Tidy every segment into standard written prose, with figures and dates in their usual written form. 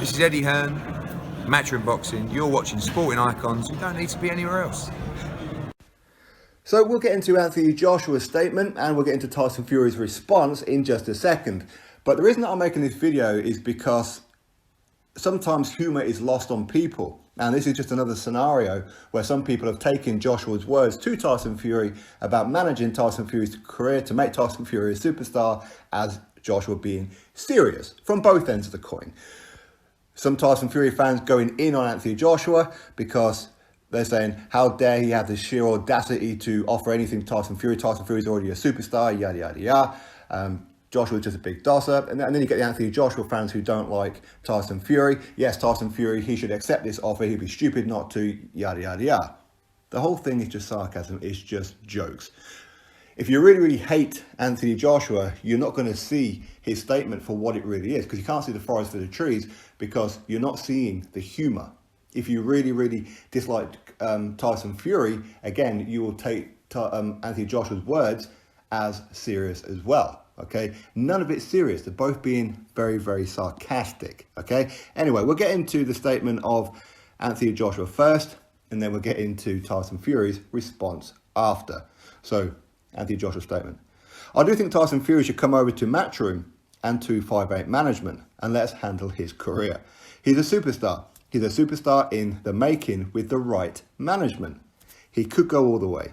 This is Eddie Hearn, Matchroom Boxing. You're watching Sporting Icons. You don't need to be anywhere else. So we'll get into Anthony Joshua's statement and we'll get into Tyson Fury's response in just a second. But the reason that I'm making this video is because sometimes humour is lost on people. And this is just another scenario where some people have taken Joshua's words to Tyson Fury about managing Tyson Fury's career to make Tyson Fury a superstar as Joshua being serious from both ends of the coin. Some Tyson Fury fans going in on Anthony Joshua because they're saying, how dare he have the sheer audacity to offer anything to Tyson Fury? Tyson Fury's already a superstar, yada, yada, yada. Joshua's just a big dosser. And then you get the Anthony Joshua fans who don't like Tyson Fury. Yes, Tyson Fury, he should accept this offer. He'd be stupid not to, yada, yada, yada. The whole thing is just sarcasm. It's just jokes. If you really, really hate Anthony Joshua, you're not going to see his statement for what it really is, because you can't see the forest for the trees because you're not seeing the humour. If you really, really dislike Tyson Fury, again, you will take Anthony Joshua's words as serious as well, okay? None of it's serious. They're both being very, very sarcastic, okay? Anyway, we'll get into the statement of Anthony Joshua first, and then we'll get into Tyson Fury's response after. So, Anthony Joshua's statement. I do think Tyson Fury should come over to Matchroom and 258 Management and let's handle his career. He's a superstar. He's a superstar in the making with the right management. He could go all the way.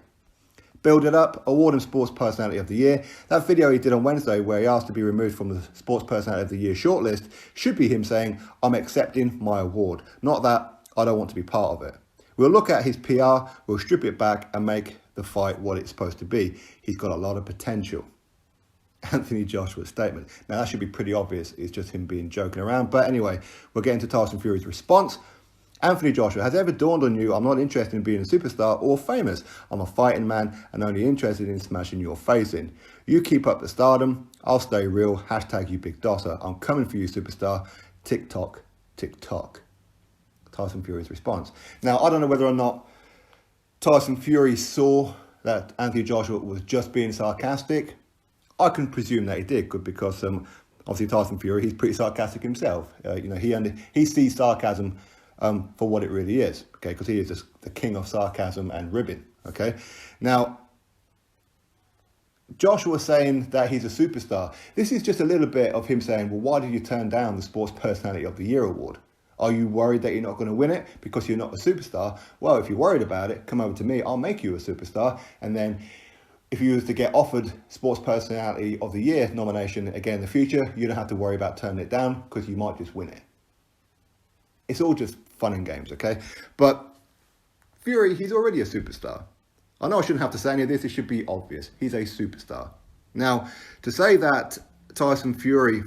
Build it up, award him Sports Personality of the Year. That video he did on Wednesday where he asked to be removed from the Sports Personality of the Year shortlist should be him saying, I'm accepting my award. Not that I don't want to be part of it. We'll look at his PR, we'll strip it back and make the fight what it's supposed to be. He's got a lot of potential. Anthony Joshua's statement. Now that should be pretty obvious. It's just him being joking around. But anyway, we'll get into Tyson Fury's response. Anthony Joshua, has it ever dawned on you I'm not interested in being a superstar or famous? I'm a fighting man and only interested in smashing your face in. You keep up the stardom. I'll stay real. Hashtag you big dosser. I'm coming for you, superstar. Tick tock, tick tock. Tyson Fury's response. Now, I don't know whether or not Tyson Fury saw that Anthony Joshua was just being sarcastic. I can presume that he did, because obviously Tyson Fury, he's pretty sarcastic himself. He sees sarcasm for what it really is, okay? Because he is just the king of sarcasm and ribbing, okay? Now, Joshua saying that he's a superstar. This is just a little bit of him saying, well, why did you turn down the Sports Personality of the Year award? Are you worried that you're not going to win it because you're not a superstar? Well, if you're worried about it, come over to me. I'll make you a superstar. And then if you was to get offered Sports Personality of the Year nomination again in the future, you don't have to worry about turning it down because you might just win it. It's all just fun and games, okay? But Fury, he's already a superstar. I know I shouldn't have to say any of this. It should be obvious. He's a superstar. Now, to say that Tyson Fury...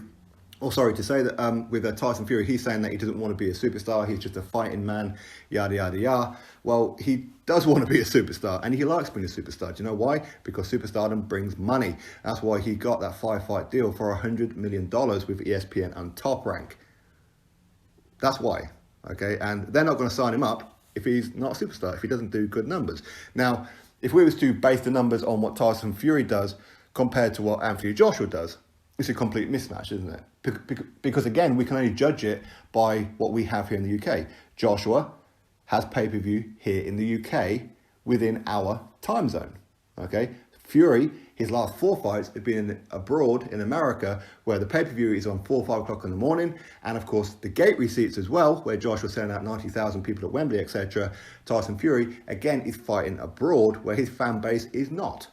to say that with Tyson Fury, he's saying that he doesn't want to be a superstar, he's just a fighting man, yada, yada, yada. Well, he does want to be a superstar, and he likes being a superstar. Do you know why? Because superstardom brings money. That's why he got that 5-fight deal for $100 million with ESPN and Top Rank. That's why, okay? And they're not going to sign him up if he's not a superstar, if he doesn't do good numbers. Now, if we was to base the numbers on what Tyson Fury does compared to what Anthony Joshua does, it's a complete mismatch, isn't it? Because again, we can only judge it by what we have here in the UK. Joshua has pay-per-view here in the UK within our time zone, okay? Fury, his last 4 fights have been abroad in America, where the pay-per-view is on 4 or 5 o'clock in the morning. And of course, the gate receipts as well, where Joshua's selling out 90,000 people at Wembley, etc. Tyson Fury, again, is fighting abroad, where his fan base is not.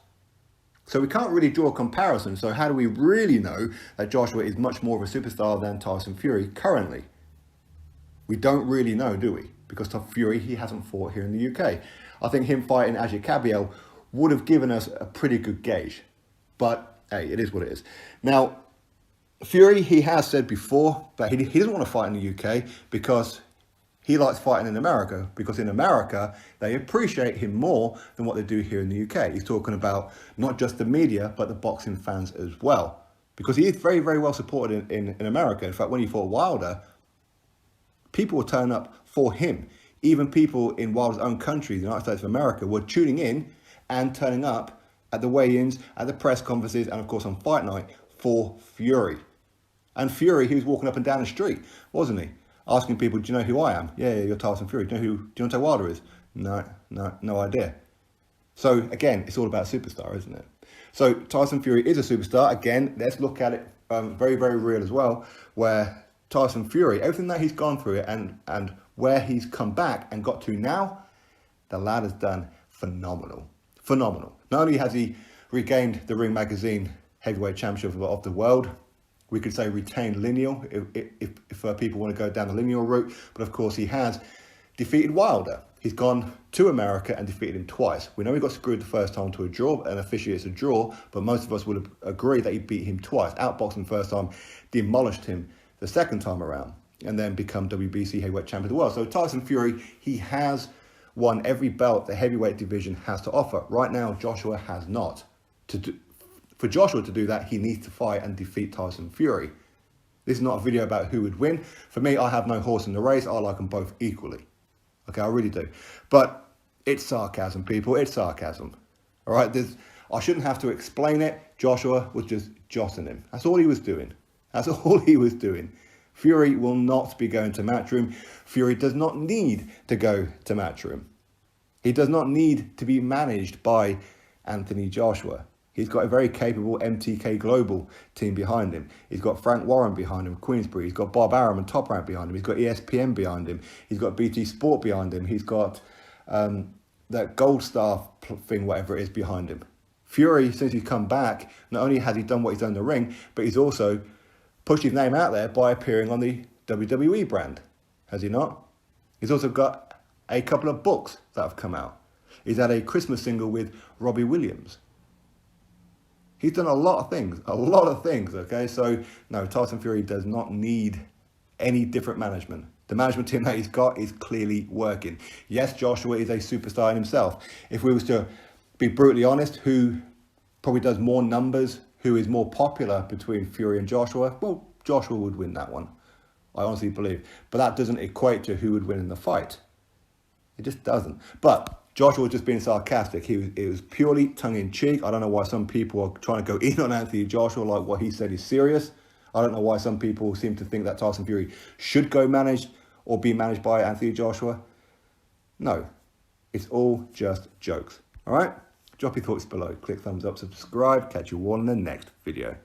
So we can't really draw a comparison. So how do we really know that Joshua is much more of a superstar than Tyson Fury currently? We don't really know, do we? Because Tyson Fury, he hasn't fought here in the UK. I think him fighting Ajit Kabiel would have given us a pretty good gauge. But hey, it is what it is. Now, Fury, he has said before that he doesn't want to fight in the UK because he likes fighting in America, because in America, they appreciate him more than what they do here in the UK. He's talking about not just the media, but the boxing fans as well. Because he is very, very well supported in America. In fact, when he fought Wilder, people were turning up for him. Even people in Wilder's own country, the United States of America, were tuning in and turning up at the weigh-ins, at the press conferences, and of course on fight night for Fury. And Fury, he was walking up and down the street, wasn't he? asking people, do you know who I am? Yeah, you're Tyson Fury. Do you know who Deontay Wilder is? No idea. So again, it's all about superstar, isn't it? So Tyson Fury is a superstar. Again, let's look at it very, very real as well, where Tyson Fury, everything that he's gone through and where he's come back and got to now, the lad has done phenomenal. Phenomenal. Not only has he regained the Ring Magazine Heavyweight Championship of the world, we could say retained lineal if people want to go down the lineal route, but of course he has defeated Wilder. He's gone to America and defeated him twice. We know he got screwed the first time to a draw, and officially it's a draw, but most of us would agree that he beat him twice. Outboxed him first time, demolished him the second time around, and then become WBC heavyweight champion of the world. So Tyson Fury, he has won every belt the heavyweight division has to offer. Right now, Joshua has not. For Joshua to do that, he needs to fight and defeat Tyson Fury. This is not a video about who would win. For me, I have no horse in the race. I like them both equally. Okay, I really do. But it's sarcasm, people. It's sarcasm. All right, I shouldn't have to explain it. Joshua was just jostling him. That's all he was doing. That's all he was doing. Fury will not be going to Matchroom. Fury does not need to go to Matchroom. He does not need to be managed by Anthony Joshua. He's got a very capable MTK Global team behind him. He's got Frank Warren behind him, Queensbury. He's got Bob Arum and Top Rank behind him. He's got ESPN behind him. He's got BT Sport behind him. He's got that Gold Star thing, whatever it is, behind him. Fury, since he's come back, not only has he done what he's done in the ring, but he's also pushed his name out there by appearing on the WWE brand. Has he not? He's also got a couple of books that have come out. He's had a Christmas single with Robbie Williams. He's done a lot of things, okay? So, no, Tyson Fury does not need any different management. The management team that he's got is clearly working. Yes, Joshua is a superstar in himself. If we was to be brutally honest, who probably does more numbers, who is more popular between Fury and Joshua, well, Joshua would win that one. I honestly believe. But that doesn't equate to who would win in the fight. It just doesn't. But Joshua was just being sarcastic. It was purely tongue-in-cheek. I don't know why some people are trying to go in on Anthony Joshua like what he said is serious. I don't know why some people seem to think that Tyson Fury should go managed or be managed by Anthony Joshua. No, it's all just jokes. All right? Drop your thoughts below. Click thumbs up, subscribe. Catch you all in the next video.